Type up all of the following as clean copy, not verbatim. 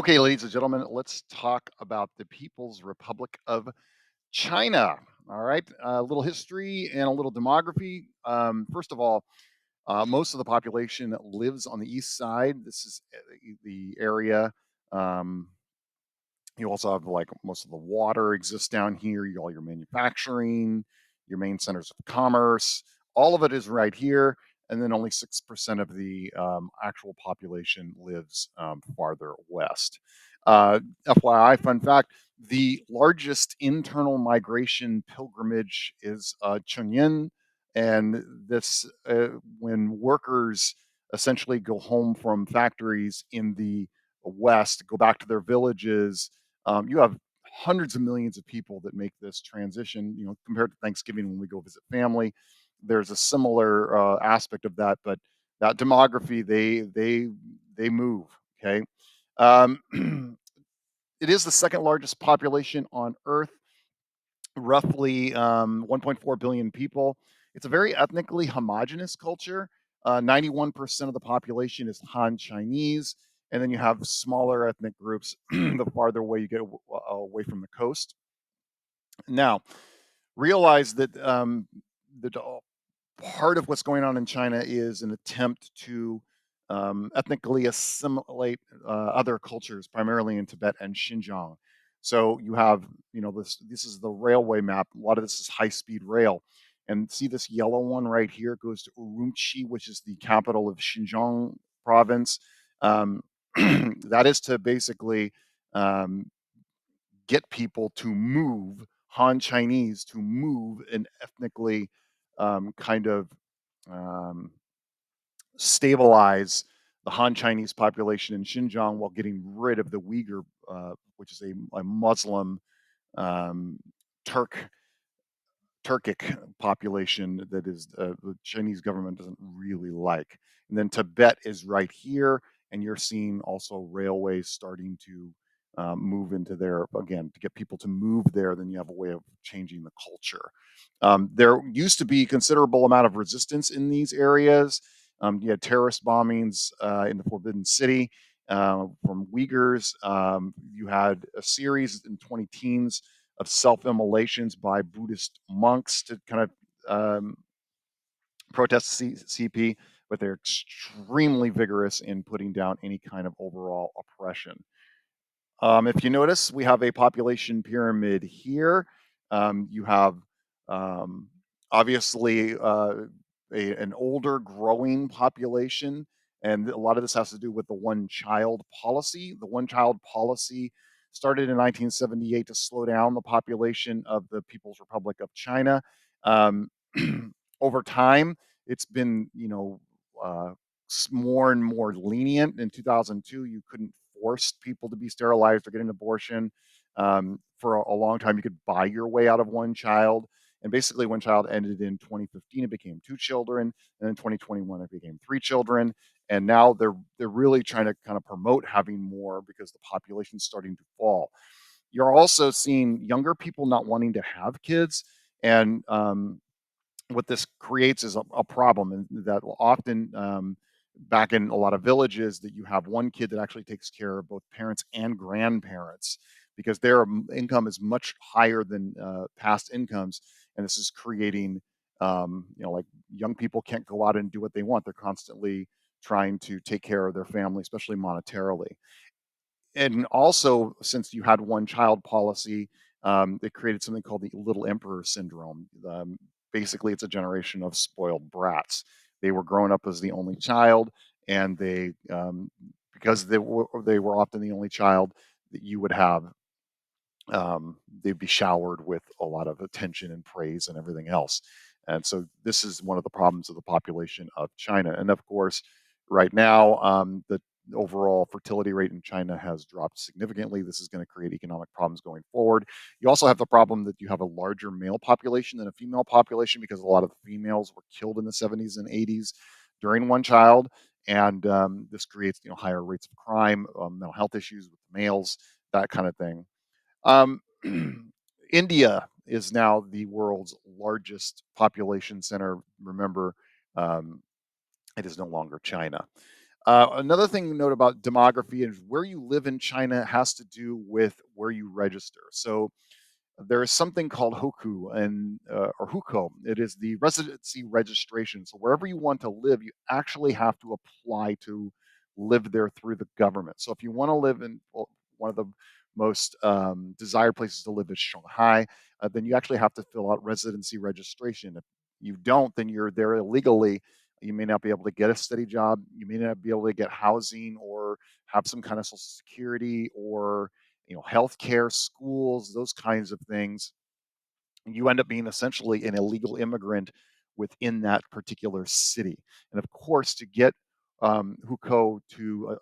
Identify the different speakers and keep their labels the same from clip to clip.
Speaker 1: Okay, ladies and gentlemen, let's talk about the People's Republic of China. All right, a little history and a little demography. First of all, most of the population lives on the east side. This is the area. Um, you also have like most of the water exists down here. All your manufacturing, your main centers of commerce, all of it is right here. And then only 6% of the actual population lives farther west. FYI, fun fact, the largest internal migration pilgrimage is Chunyin. And this, when workers essentially go home from factories in the west, go back to their villages, you have hundreds of millions of people that make this transition. Compared to Thanksgiving when we go visit family, there's a similar aspect of that. But that demography, they move. Okay, um, it is the second largest population on Earth, roughly 1.4 billion people. It's a very ethnically homogenous culture. 91% of the population is Han Chinese, and then you have smaller ethnic groups the farther away you get away from the coast. Now, realize that part of what's going on in China is an attempt to ethnically assimilate other cultures, primarily in Tibet and Xinjiang. So you have, this is the railway map. A lot of this is high speed rail, and see this yellow one right here goes to Urumqi, which is the capital of Xinjiang province. Um, that is to basically um, get people to move, Han Chinese to move and ethnically kind of um, stabilize the Han Chinese population in Xinjiang while getting rid of the Uyghur, which is a Muslim um, Turk Turkic population that is the Chinese government doesn't really like. And then Tibet is right here, and you're seeing also railways starting to move into there again to get people to move there. Then you have a way of changing the culture. There used to be considerable amount of resistance in these areas. You had terrorist bombings in the Forbidden City from Uyghurs. You had a series in 20 teens of self-immolations by Buddhist monks to kind of protest CP, but they're extremely vigorous in putting down any kind of overall oppression. If you notice, we have a population pyramid here. You have um, obviously an older growing population, and a lot of this has to do with the one child policy. The one child policy started in 1978 to slow down the population of the People's Republic of China. Um, over time, it's been, more and more lenient. In 2002, you couldn't force people to be sterilized or get an abortion. For a long time, you could buy your way out of one child. And basically, one child ended in 2015. It became two children, and in 2021, it became three children. And now they're really trying to kind of promote having more because the population's starting to fall. You're also seeing younger people not wanting to have kids, and what this creates is a problem, and that will often back in a lot of villages that you have one kid that actually takes care of both parents and grandparents because their income is much higher than past incomes, and this is creating like young people can't go out and do what they want. They're constantly trying to take care of their family, especially monetarily. And also, since you had one child policy, it created something called the little emperor syndrome. Basically, it's a generation of spoiled brats. They were growing up as the only child, and because they were often the only child that you would have, they'd be showered with a lot of attention and praise and everything else. And so this is one of the problems of the population of China. And of course, right now, the overall fertility rate in China has dropped significantly. This is going to create economic problems going forward. You also have the problem that you have a larger male population than a female population because a lot of the females were killed in the 70s and 80s during one child. And this creates higher rates of crime, mental health issues with males, that kind of thing. Um, India is now the world's largest population center. Remember, um, it is no longer China. Another thing to note about demography is where you live in China has to do with where you register. So there is something called Hoku and or Hukou. It is the residency registration. So wherever you want to live, you actually have to apply to live there through the government. So if you want to live in, well, one of the most desired places to live is Shanghai, then you actually have to fill out residency registration. If you don't, then you're there illegally. You may not be able to get a steady job. You may not be able to get housing or have some kind of social security or healthcare, schools, those kinds of things. You end up being essentially an illegal immigrant within that particular city. And of course, to get Hukou to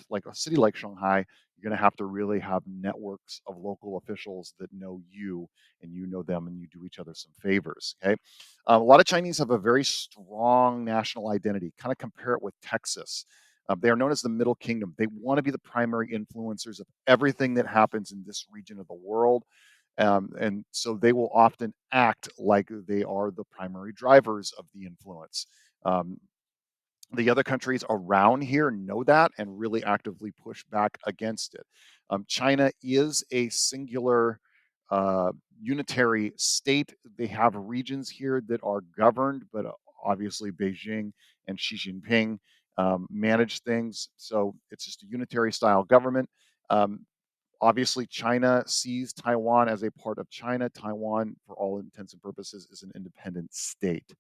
Speaker 1: like a city like Shanghai, you're going to have to really have networks of local officials that know you and you know them and you do each other some favors. Okay. A lot of Chinese have a very strong national identity. Kind of compare it with Texas. They are known as the Middle Kingdom. They want to be the primary influencers of everything that happens in this region of the world, and so they will often act like they are the primary drivers of the influence. Um, the other countries around here know that and really actively push back against it. China is a singular, uh, unitary state. They have regions here that are governed, but obviously Beijing and Xi Jinping manage things. So it's just a unitary style government. Um, Obviously, China sees Taiwan as a part of China. Taiwan, for all intents and purposes, is an independent state.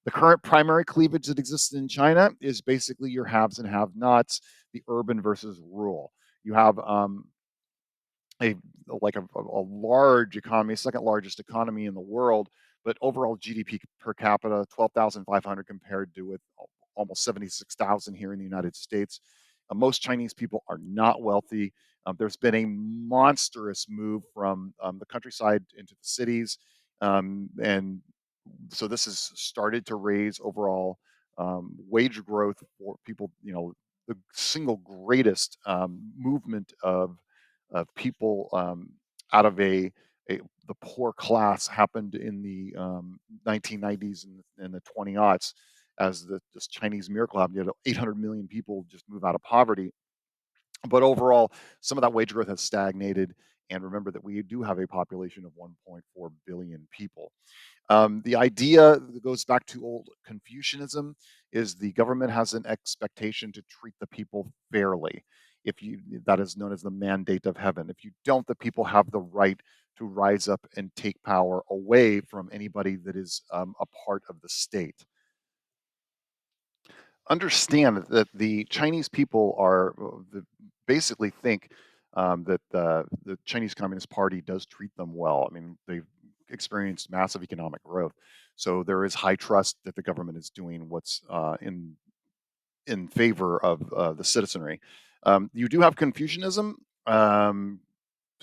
Speaker 1: The current primary cleavage that exists in China is basically your haves and have nots, the urban versus rural. You have a a large economy, second largest economy in the world, but overall GDP per capita 12,500 compared to with almost 76,000 here in the United States. Most Chinese people are not wealthy. There's been a monstrous move from the countryside into the cities, and so this has started to raise overall wage growth for people. The single greatest movement of people out of the poor class happened in the 1990s and the 20 aughts as this Chinese miracle happened. You had 800 million people just move out of poverty. But overall, some of that wage growth has stagnated. And remember that we do have a population of 1.4 billion people. The idea that goes back to old Confucianism is the government has an expectation to treat the people fairly. If you That is known as the mandate of heaven. If you don't, the people have the right to rise up and take power away from anybody that is a part of the state. Understand that the Chinese people basically think that the Chinese Communist Party does treat them well. I mean, they've experienced massive economic growth, so there is high trust that the government is doing what's in favor of the citizenry. You do have Confucianism.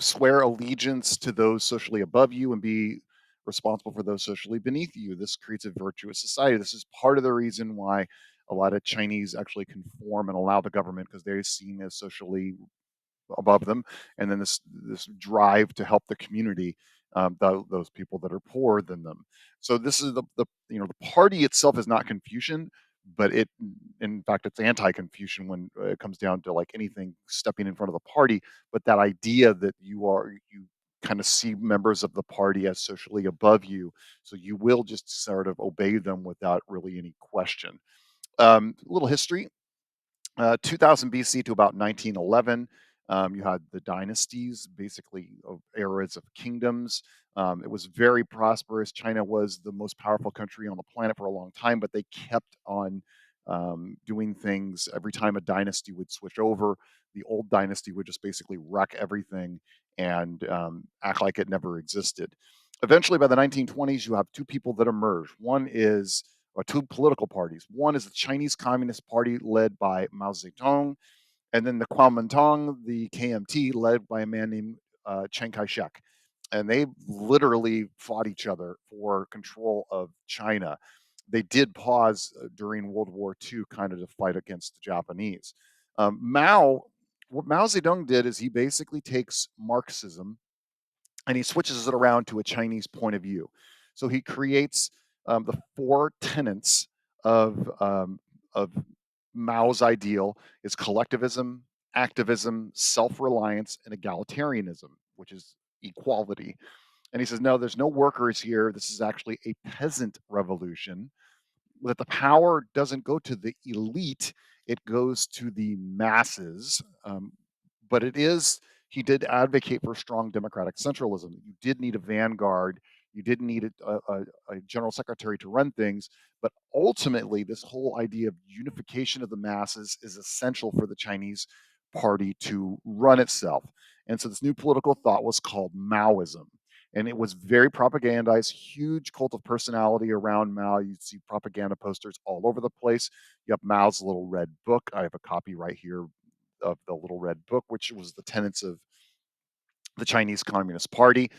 Speaker 1: Swear allegiance to those socially above you and be responsible for those socially beneath you. This creates a virtuous society. This is part of the reason why a lot of Chinese actually conform and allow the government because they're seen as socially above them, and then this drive to help the community, those people that are poorer than them. So this is the party itself is not Confucian, but it in fact it's anti-Confucian when it comes down to like anything stepping in front of the party. But that idea that you kind of see members of the party as socially above you, so you will just sort of obey them without really any question. A little history. 2000 BC to about 1911. You had the dynasties, basically of eras of kingdoms. It was very prosperous. China was the most powerful country on the planet for a long time, but they kept on doing things. Every time a dynasty would switch over, the old dynasty would just basically wreck everything and act like it never existed. Eventually, by the 1920s, you have two people that emerge. One is or two political parties. One is the Chinese Communist Party led by Mao Zedong, and then the Kuomintang, the KMT, led by a man named Chiang Kai-shek. And they literally fought each other for control of China. They did pause during World War II, kind of to fight against the Japanese. What Mao Zedong did is he basically takes Marxism and he switches it around to a Chinese point of view. So he creates the four tenets of Mao's ideal is collectivism, activism, self-reliance, and egalitarianism, which is equality. And he says, no, there's no workers here. This is actually a peasant revolution, that the power doesn't go to the elite, it goes to the masses. But it is, he did advocate for strong democratic centralism. You did need a vanguard, you did need a general secretary to run things, but ultimately, this whole idea of unification of the masses is essential for the Chinese party to run itself. And so, this new political thought was called Maoism, and it was very propagandized, huge cult of personality around Mao. You'd see propaganda posters all over the place. You have Mao's little red book. I have a copy right here of the little red book, which was the tenets of the Chinese Communist Party.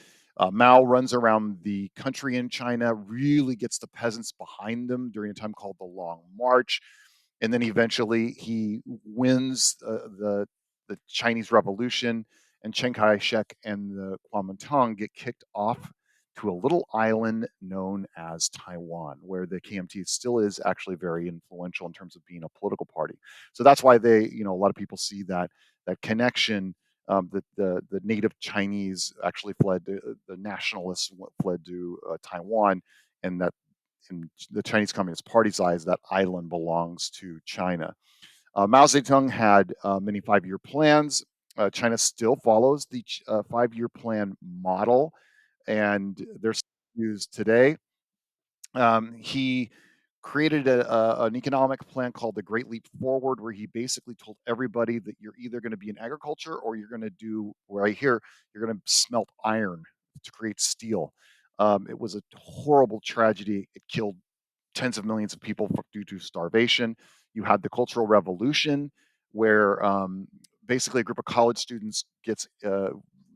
Speaker 1: Mao runs around the country in China, really gets the peasants behind him during a time called the Long March, and then eventually he wins the Chinese Revolution, and Chiang Kai-shek and the Kuomintang get kicked off to a little island known as Taiwan, where the KMT still is actually very influential in terms of being a political party. So that's why they, a lot of people see that connection. The native Chinese actually fled. The nationalists fled to Taiwan, and that in the Chinese Communist Party's eyes, that island belongs to China. Mao Zedong had many 5-year plans. China still follows the 5-year plan model, and they're still used today. He created an economic plan called the Great Leap Forward, where he basically told everybody that you're either going to be in agriculture or you're going to do, where I hear, you're going to smelt iron to create steel. It was a horrible tragedy. It killed tens of millions of people due to starvation. You had the Cultural Revolution, where basically a group of college students gets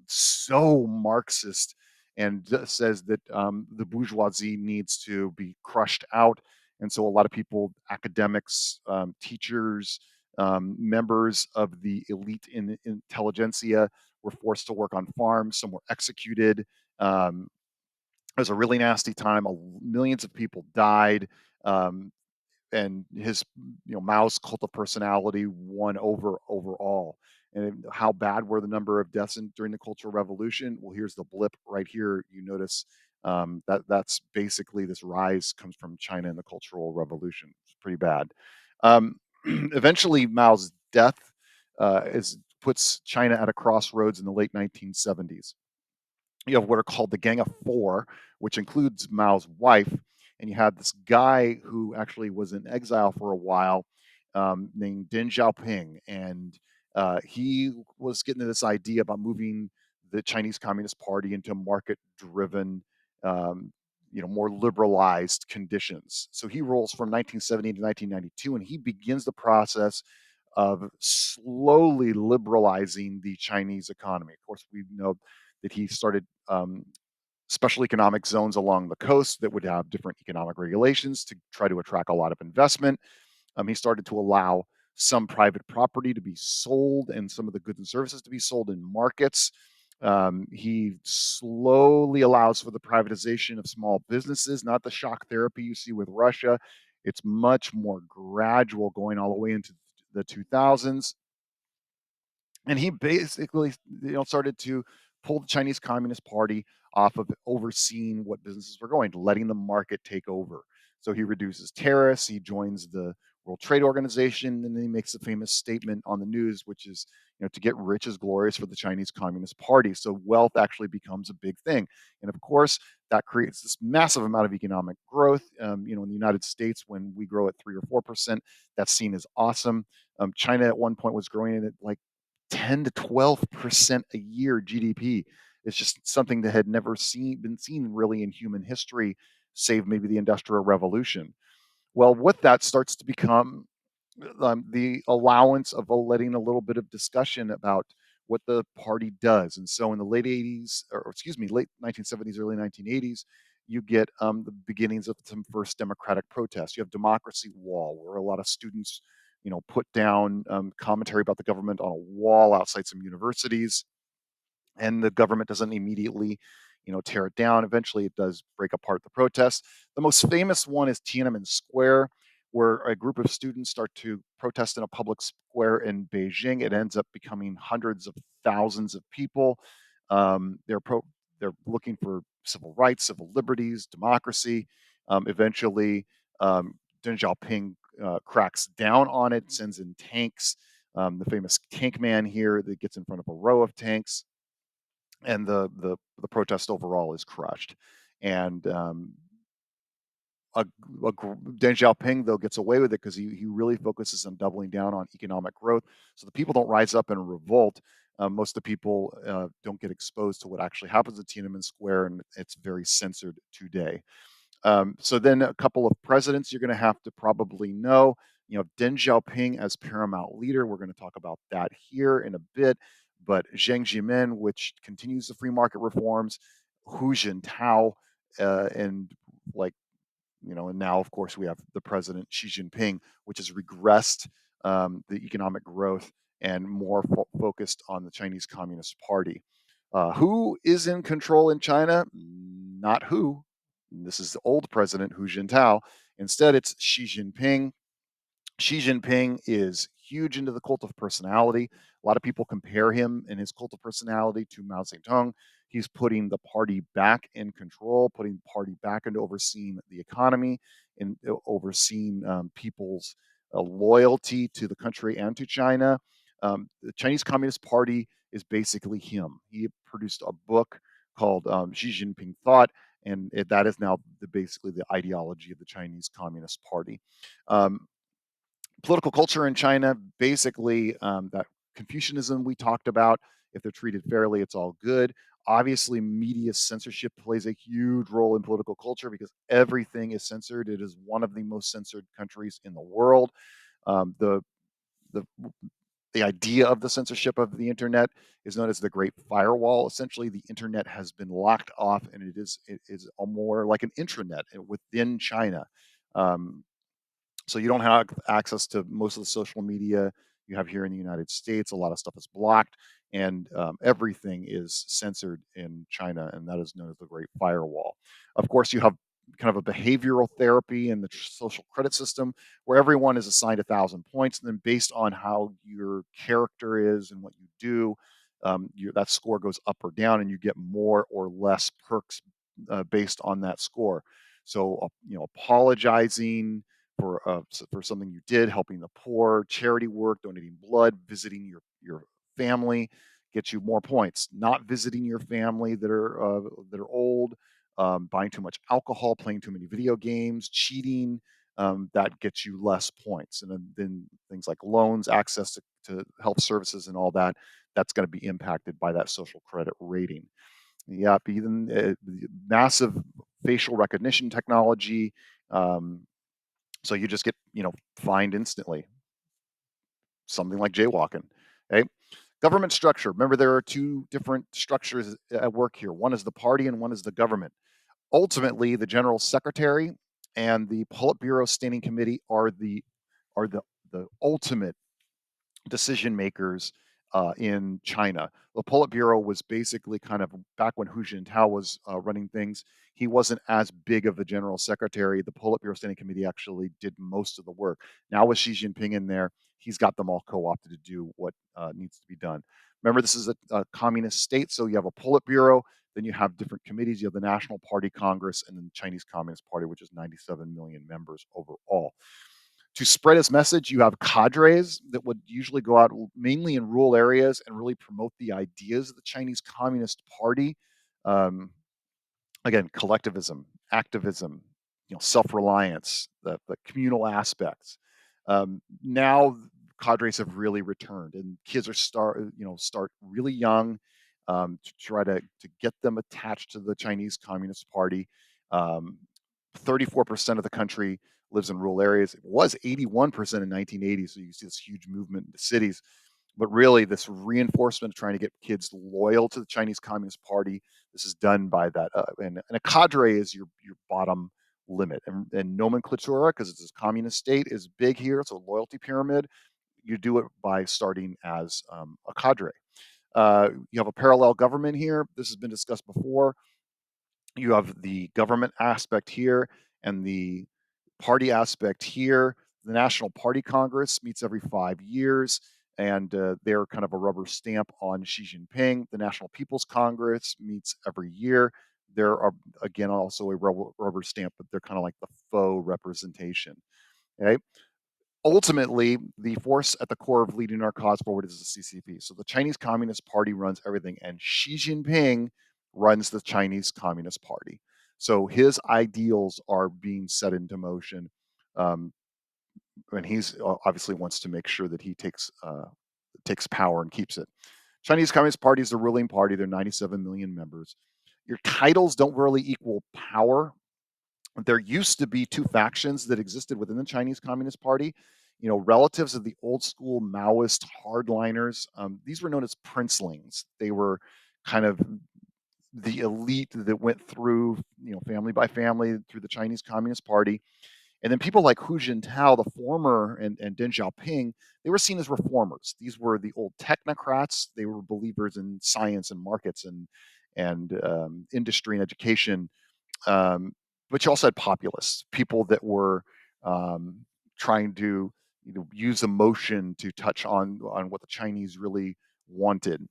Speaker 1: so Marxist and says that the bourgeoisie needs to be crushed out. And so a lot of people, academics, teachers, members of the elite intelligentsia, were forced to work on farms. Some were executed. Um, it was a really nasty time. Millions of people died. Um, and his, Mao's cult of personality won over overall. And how bad were the number of deaths during the Cultural Revolution? Well, here's the blip right here. You notice that's basically, this rise comes from China and the Cultural Revolution. It's pretty bad. Eventually, Mao's death is puts China at a crossroads in the late 1970s. You have what are called the Gang of Four, which includes Mao's wife, and you had this guy who actually was in exile for a while, named Deng Xiaoping, and he was getting this idea about moving the Chinese Communist Party into market-driven, um, more liberalized conditions. So he rules from 1970 to 1992, and he begins the process of slowly liberalizing the Chinese economy. Of course, we know that he started special economic zones along the coast that would have different economic regulations to try to attract a lot of investment. He started to allow some private property to be sold and some of the goods and services to be sold in markets. He slowly allows for the privatization of small businesses, not the shock therapy you see with Russia. It's much more gradual, going all the way into the 2000s. And he basically, started to pull the Chinese Communist Party off of overseeing what businesses were going, letting the market take over. So he reduces tariffs, he joins the World Trade Organization, and then he makes a famous statement on the news, which is, to get rich is glorious for the Chinese Communist Party. So wealth actually becomes a big thing. And of course, that creates this massive amount of economic growth. In the United States, when we grow at 3 or 4%, that's seen as awesome. China at one point was growing at like 10 to 12% a year GDP. It's just something that had never been seen really in human history, save maybe the Industrial Revolution. Well, with that starts to become the allowance of letting a little bit of discussion about what the party does. And so in the late 80s, or excuse me, late 1970s, early 1980s, you get the beginnings of some first democratic protests. You have Democracy Wall, where a lot of students, put down commentary about the government on a wall outside some universities, and the government doesn't immediately, tear it down. Eventually, it does break apart the protests. The most famous one is Tiananmen Square, where a group of students start to protest in a public square in Beijing. It ends up becoming hundreds of thousands of people. They're looking for civil rights, civil liberties, democracy. Eventually, Deng Xiaoping cracks down on it, sends in tanks. The famous tank man here that gets in front of a row of tanks, and the protest overall is crushed. And a, Deng Xiaoping though gets away with it because he really focuses on doubling down on economic growth. So the people don't rise up and revolt. Most of the people don't get exposed to what actually happens at Tiananmen Square, and it's very censored today. So then a couple of presidents you're going to have to probably know. You know, Deng Xiaoping as paramount leader. We're going to talk about that here in a bit. But Jiang Zemin, which continues the free market reforms, Hu Jintao, and like and now of course we have the president Xi Jinping, which has regressed the economic growth and more focused on the Chinese Communist Party. Who is in control in China? Not who. This is the old president Hu Jintao. Instead, it's Xi Jinping. Xi Jinping is huge into the cult of personality. A lot of people compare him and his cult of personality to Mao Zedong. He's putting the party back in control, putting the party back into overseeing the economy and overseeing people's loyalty to the country and to China. The Chinese Communist Party is basically him. He produced a book called Xi Jinping Thought, and that is now basically the ideology of the Chinese Communist Party. Um, Political culture in China, basically, that Confucianism we talked about. If they're treated fairly, it's all good. Obviously, media censorship plays a huge role in political culture because everything is censored. It is one of the most censored countries in the world. Um, the the the idea of the censorship of the internet is known as the Great Firewall. Essentially, the internet has been locked off, and it is a more like an intranet within China. Um, so you don't have access to most of the social media you have here in the United States. A lot of stuff is blocked, and everything is censored in China, and that is known as the Great Firewall. Of course, you have kind of a behavioral therapy in the social credit system where everyone is assigned 1,000 points, and then based on how your character is and what you do, that score goes up or down, and you get more or less perks based on that score. So, apologizing for something you did, helping the poor, charity work, donating blood, visiting your family, gets you more points. Not visiting your family that are old, buying too much alcohol, playing too many video games, cheating, that gets you less points. And then things like loans, access to health services, and all that. That's going to be impacted by that social credit rating. Yeah, even massive facial recognition technology. Um, so you just get, fined instantly, something like jaywalking. Okay. Government structure. Remember, there are two different structures at work here. One is the party and one is the government. Ultimately, the general secretary and the Politburo Standing Committee are the ultimate decision makers in China. The Politburo was basically kind of back when Hu Jintao was running things. He wasn't as big of a general secretary. The Politburo Standing Committee actually did most of the work. Now with Xi Jinping in there, he's got them all co-opted to do what needs to be done. Remember, this is a communist state, so you have a Politburo, then you have different committees. You have the National Party Congress and then the Chinese Communist Party, which is 97 million members overall. To spread his message, you have cadres that would usually go out mainly in rural areas and really promote the ideas of the Chinese Communist Party. Um, Again, collectivism, activism, self-reliance, the communal aspects. Now cadres have really returned, and kids are start really young, to try to get them attached to the Chinese Communist Party. 34% of the country lives in rural areas. It was 81% in 1980, so you see this huge movement in the cities. But really, this reinforcement of trying to get kids loyal to the Chinese Communist Party, this is done by that. And a cadre is your bottom limit. And nomenclatura, because it's a communist state, is big here. It's a loyalty pyramid. You do it by starting as a cadre. You have a parallel government here. This has been discussed before. You have the government aspect here and the party aspect here. The National Party Congress meets every 5 years, and they're kind of a rubber stamp on Xi Jinping. The National People's Congress meets every year. There are, again, also a rubber stamp, but they're kind of like the faux representation. Okay. Ultimately, the force at the core of leading our cause forward is the CCP. So the Chinese Communist Party runs everything, and Xi Jinping runs the Chinese Communist Party. So his ideals are being set into motion, um, and he's obviously wants to make sure that he takes power and keeps it. Chinese Communist Party is the ruling party. There are 97 million members. Your titles don't really equal power. There used to be two factions that existed within the Chinese Communist Party. Relatives of the old school Maoist hardliners. These were known as princelings. They were kind of the elite that went through, family by family through the Chinese Communist Party. And then people like Hu Jintao, the former, and Deng Xiaoping, they were seen as reformers. These were the old technocrats. They were believers in science and markets and industry and education. Um, but you also had populists, people that were um, trying to use emotion to touch on what the Chinese really wanted.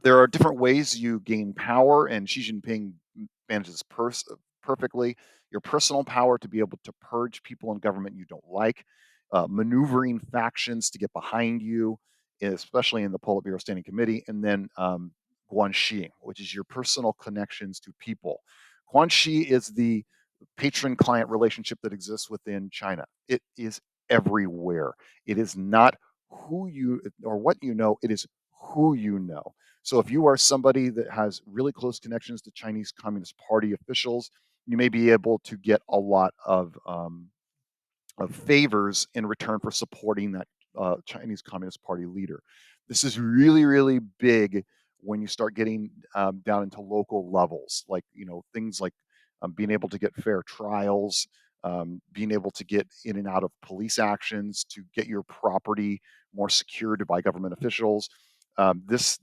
Speaker 1: There are different ways you gain power, and Xi Jinping manages perfectly. Your personal power to be able to purge people in government you don't like, maneuvering factions to get behind you, especially in the Politburo Standing Committee, and then Guanxi, which is your personal connections to people. Guanxi is the patron-client relationship that exists within China. It is everywhere. It is not who you or what you know, it is who you know. So if you are somebody that has really close connections to Chinese Communist Party officials, you may be able to get a lot of favors in return for supporting that Chinese Communist Party leader. This is really, really big when you start getting down into local levels, like things like being able to get fair trials, being able to get in and out of police actions, to get your property more secured by government officials. This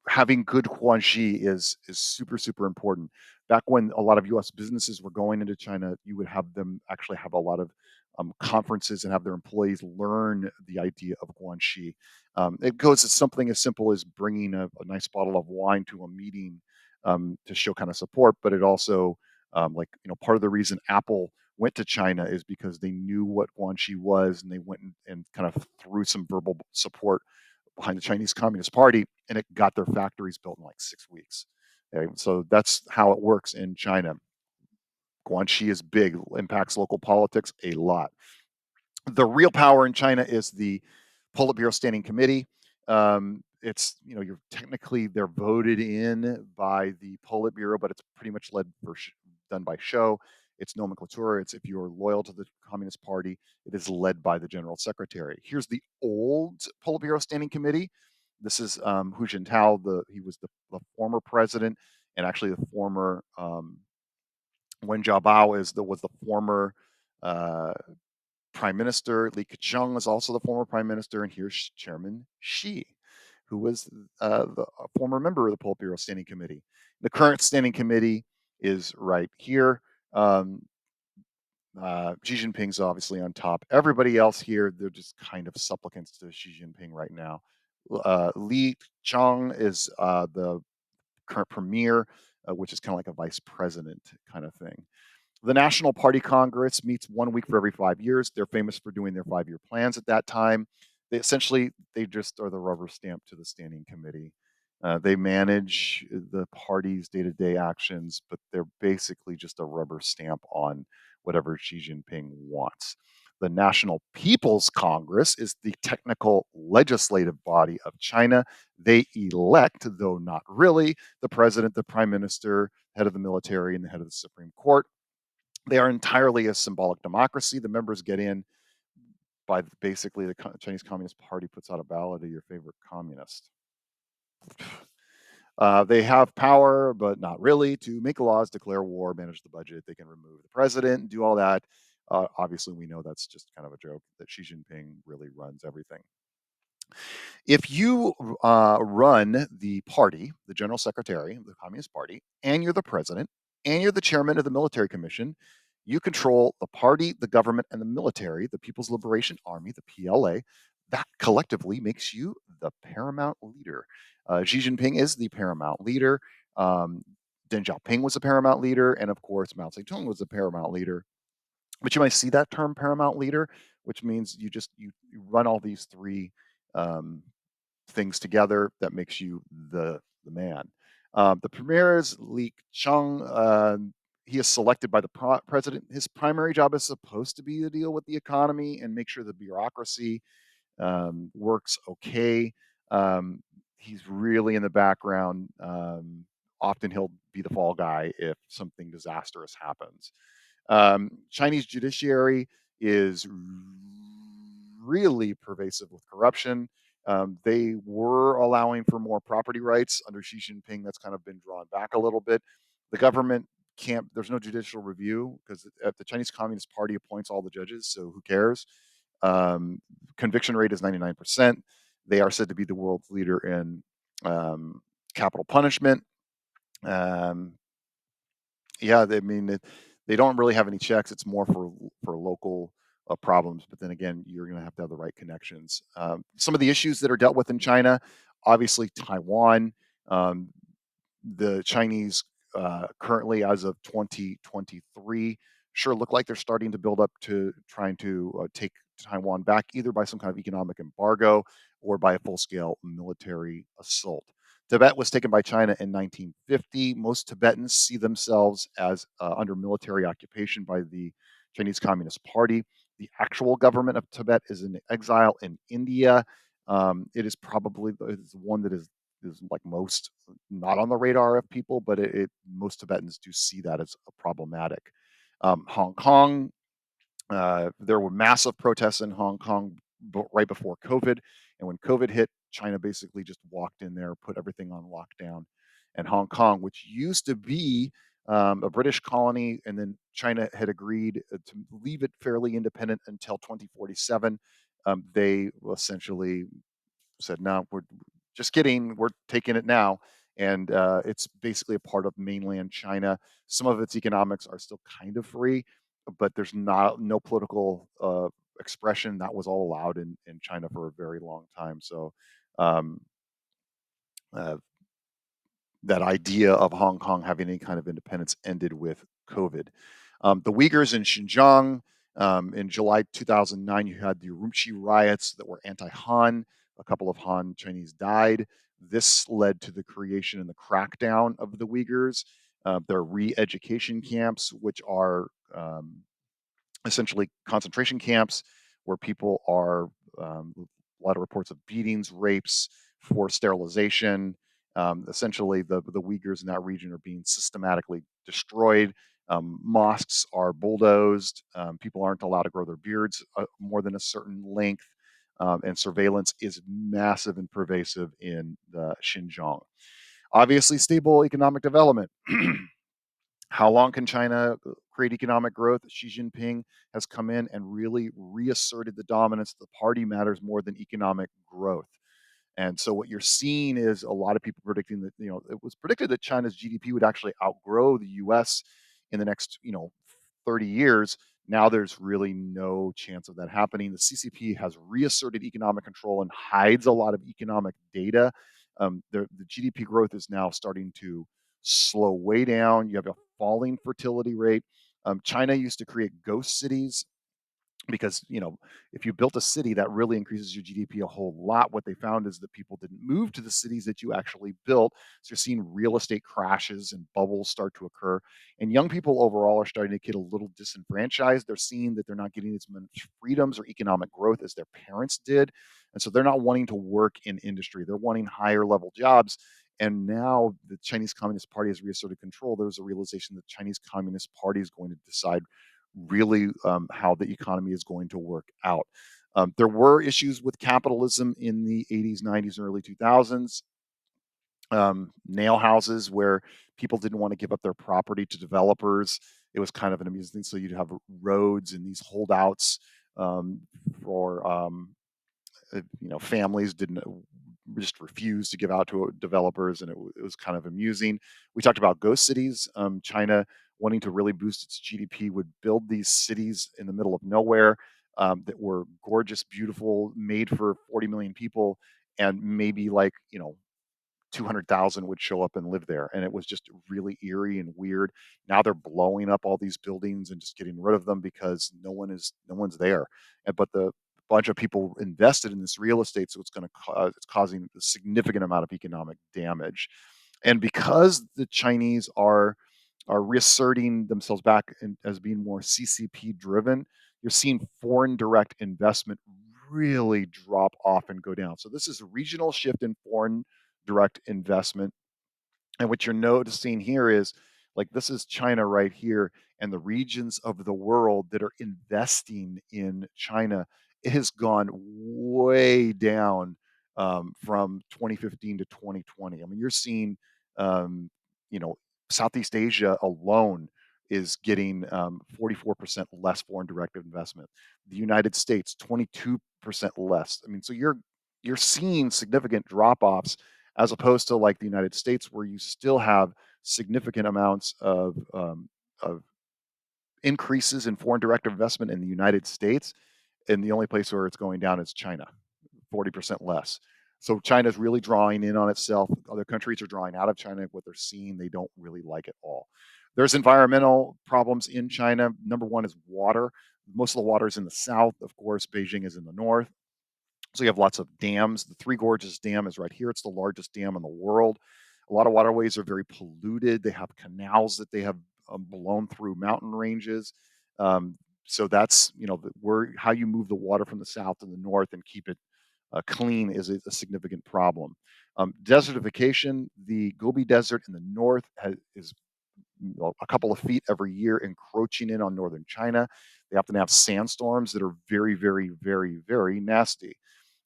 Speaker 1: Having good Guanxi is super super important. Back when a lot of U.S. businesses were going into China, you would have them actually have a lot of conferences and have their employees learn the idea of Guanxi. It goes as something as simple as bringing a nice bottle of wine to a meeting to show kind of support, but it also like part of the reason Apple went to China is because they knew what Guanxi was, and they went and kind of threw some verbal support behind the Chinese Communist Party, and it got their factories built in like 6 weeks. Okay? So that's how it works in China. Guanxi is big, impacts local politics a lot. The real power in China is the Politburo Standing Committee. It's you're technically they're voted in by the Politburo, but it's pretty much done by show. It's nomenclature. It's if you're loyal to the Communist Party, it is led by the General Secretary. Here's the old Politburo Standing Committee. This is Hu Jintao. He was the former president, and actually the former Wen Jiabao was the former uh, prime minister. Li Keqiang is also the former prime minister, and here's Chairman Xi, who was a former member of the Politburo Standing Committee. The current Standing Committee is right here. Xi Jinping's obviously on top. Everybody else here, they're just kind of supplicants to Xi Jinping right now. Li Keqiang is the current premier, which is kind of like a vice president kind of thing. The National Party Congress meets 1 week for every 5 years. They're famous for doing their 5 year plans at that time. They just are the rubber stamp to the standing committee. They manage the party's day to day actions, but they're basically just a rubber stamp on whatever Xi Jinping wants. The National People's Congress is the technical legislative body of China. They elect, though not really, the president, the prime minister, head of the military, and the head of the Supreme Court. They are entirely a symbolic democracy. The members get in by basically the Chinese Communist Party puts out a ballot of your favorite communist. They have power, but not really, to make laws, declare war, manage the budget. They can remove the president, do all that. Obviously, we know that's just kind of a joke, that Xi Jinping really runs everything. If you run the party, the general secretary of the Communist Party, and you're the president, and you're the chairman of the military commission, You control the party, the government, and the military, the People's Liberation Army, the PLA. That collectively makes you the paramount leader. Xi Jinping is the paramount leader. Um, Deng Xiaoping was the paramount leader, and of course Mao Zedong was the paramount leader. But you might see that term paramount leader, which means you run all these three um, things together that makes you the man. The premier is Li Chang. He is selected by the president. His primary job is supposed to be to deal with the economy and make sure the bureaucracy works okay. Um, he's really in the background. Often he'll be the fall guy if something disastrous happens. Chinese judiciary is really pervasive with corruption. They were allowing for more property rights under Xi Jinping. That's kind of been drawn back a little bit. The government can't. There's no judicial review because the Chinese Communist Party appoints all the judges. So who cares? Um, Conviction rate is 99%. They are said to be the world's leader in um, capital punishment. Um, yeah, they don't really have any checks. It's more for local problems. But then again, you're going to have the right connections. Some of the issues that are dealt with in China, obviously Taiwan. Um, the Chinese currently, as of 2023, sure look like they're starting to build up to trying to take Taiwan back, either by some kind of economic embargo or by a full-scale military assault. Tibet was taken by China in 1950. Most Tibetans see themselves as under military occupation by the Chinese Communist Party. The actual government of Tibet is in exile in India. It is probably the one that is like most not on the radar of people, but most Tibetans do see that as a problematic. Hong Kong, there were massive protests in Hong Kong right before COVID, and when COVID hit, China basically just walked in there, put everything on lockdown, and Hong Kong, which used to be a British colony, and then China had agreed to leave it fairly independent until 2047. They essentially said, "No, we're just kidding. We're taking it now." And it's basically a part of mainland China. Some of its economics are still kind of free, but there's not no political expression. That was all allowed in China for a very long time. So um, uh, that idea of Hong Kong having any kind of independence ended with COVID. The Uyghurs in Xinjiang, in July 2009, you had the Urumqi riots that were anti-Han. A couple of Han Chinese died. This led to the creation and the crackdown of the Uyghurs. Their re-education camps, which are essentially concentration camps where people are a lot of reports of beatings, rapes, forced sterilization. Essentially, the Uyghurs in that region are being systematically destroyed. Mosques are bulldozed. People aren't allowed to grow their beards more than a certain length. And surveillance is massive and pervasive in the Xinjiang. Obviously, stable economic development. How long can China create economic growth? Xi Jinping has come in and really reasserted the dominance. The party matters more than economic growth. And so what you're seeing is a lot of people predicting that, it was predicted that China's GDP would actually outgrow the US in the next, 30 years. Now there's really no chance of that happening. The CCP has reasserted economic control and hides a lot of economic data. The GDP growth is now starting to slow way down. You have a falling fertility rate. China used to create ghost cities because if you built a city that really increases your GDP a whole lot. What they found is that people didn't move to the cities that you actually built, so you're seeing real estate crashes and bubbles start to occur, and young people overall are starting to get a little disenfranchised. They're seeing that they're not getting as much freedoms or economic growth as their parents did, and so they're not wanting to work in industry. They're wanting higher level jobs. And now the Chinese Communist Party has reasserted control. There's a realization that the Chinese Communist Party is going to decide really how the economy is going to work out. There were issues with capitalism in the 80s, 90s, and early 2000s. Nail houses where people didn't want to give up their property to developers. It was kind of an amusing thing. So you'd have roads and these holdouts um, for families didn't just refuse to give out to developers, and it was kind of amusing. We talked about ghost cities. China wanting to really boost its GDP, would build these cities in the middle of nowhere that were gorgeous, beautiful, made for 40 million people, and maybe like 200,000 would show up and live there. And it was just really eerie and weird. Now they're blowing up all these buildings and just getting rid of them because no one's there. But the bunch of people invested in this real estate, so it's causing a significant amount of economic damage. And because the Chinese are reasserting themselves back as being more CCP driven, you're seeing foreign direct investment really drop off and go down. So this is a regional shift in foreign direct investment. And what you're noticing here is like this is China right here, and the regions of the world that are investing in China, it has gone way down from 2015 to 2020. I mean, you're seeing, um, you know, Southeast Asia alone is getting 44% less foreign direct investment. The United States, 22% less. I mean, so you're seeing significant drop offs as opposed to like the United States, where you still have significant amounts of increases in foreign direct investment in the United States, and the only place where it's going down is China, 40% less. So China's really drawing in on itself. Other countries are drawing out of China. What they're seeing, they don't really like at all. There's environmental problems in China. Number one is water. Most of the water is in the south. Of course, Beijing is in the north. So you have lots of dams. The Three Gorges Dam is right here. It's the largest dam in the world. A lot of waterways are very polluted. They have canals that they have blown through mountain ranges. Um, so that's where how you move the water from the south to the north and keep it clean is a significant problem. Desertification, the Gobi Desert in the north is a couple of feet every year encroaching in on northern China. They often have sandstorms that are very, very, very, very nasty.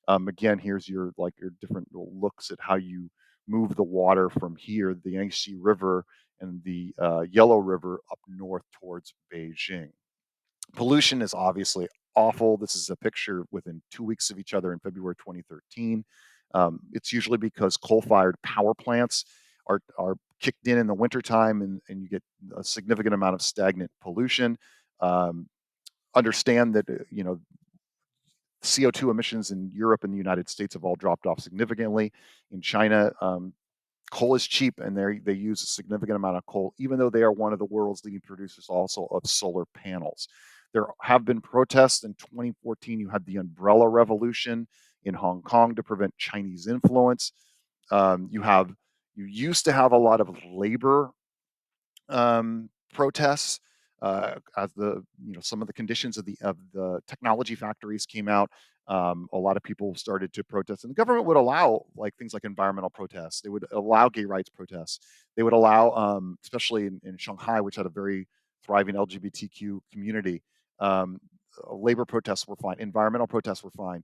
Speaker 1: Again, here's your different looks at how you move the water from here, the Yangtze River and the Yellow River up north towards Beijing. Pollution is obviously awful. This is a picture within 2 weeks of each other in February 2013. It's usually because coal-fired power plants are kicked in the wintertime, and you get a significant amount of stagnant pollution. Um, Understand that CO2 emissions in Europe and the United States have all dropped off significantly. In China, coal is cheap, and they use a significant amount of coal, even though they are one of the world's leading producers also of solar panels. There have been protests. In 2014, you had the Umbrella Revolution in Hong Kong to prevent Chinese influence. You used to have a lot of labor protests as some of the conditions of the technology factories came out. A lot of people started to protest, and the government would allow like things like environmental protests. They would allow gay rights protests. They would allow, especially in Shanghai, which had a very thriving LGBTQ community. Um, Labor protests were fine. Environmental protests were fine,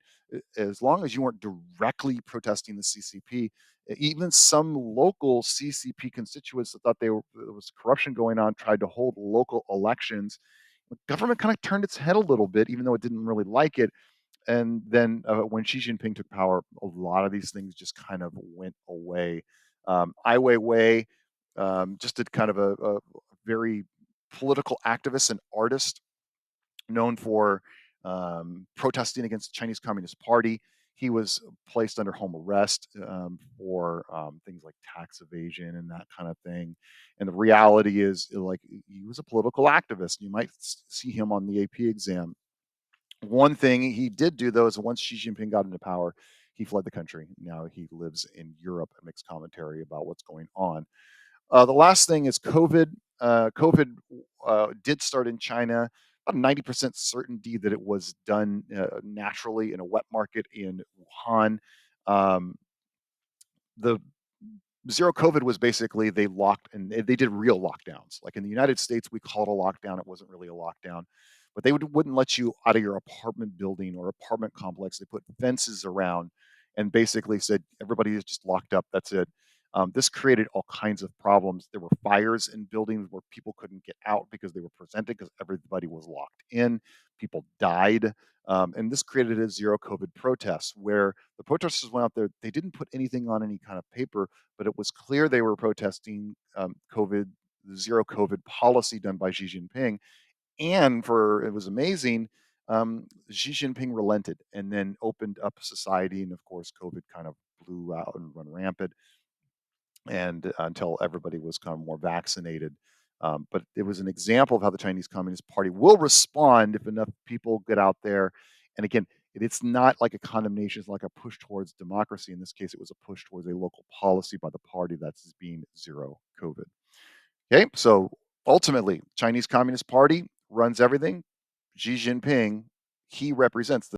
Speaker 1: as long as you weren't directly protesting the CCP. Even some local CCP constituents that thought there was corruption going on tried to hold local elections. The government kind of turned its head a little bit, even though it didn't really like it. And then when Xi Jinping took power, a lot of these things just kind of went away. Ai Weiwei, just a kind of a very political activist and artist known for protesting against the Chinese Communist Party. He was placed under home arrest for things like tax evasion and that kind of thing. And the reality is, like, he was a political activist. You might see him on the AP exam. One thing he did do, though, is once Xi Jinping got into power, he fled the country. Now he lives in Europe and makes commentary about what's going on. The last thing is COVID. COVID did start in China. About 90% certainty that it was done naturally in a wet market in Wuhan. Um, the zero COVID was basically they locked and they did real lockdowns. Like in the United States, we called a lockdown. It wasn't really a lockdown, but they wouldn't let you out of your apartment building or apartment complex. They put fences around and basically said everybody is just locked up. That's it. This created all kinds of problems. There were fires in buildings where people couldn't get out because they were presented because everybody was locked in. People died. And this created a zero COVID protest where the protesters went out there. They didn't put anything on any kind of paper, but it was clear they were protesting COVID the zero COVID policy done by Xi Jinping. And for it was amazing, Xi Jinping relented and then opened up society. And of course, COVID kind of blew out and run rampant and until everybody was kind of more vaccinated. But it was an example of how the Chinese Communist Party will respond if enough people get out there. And again, it's not like a condemnation; it's like a push towards democracy. In this case, it was a push towards a local policy by the party that's being zero COVID. Okay, so ultimately, Chinese Communist Party runs everything. Xi Jinping, he represents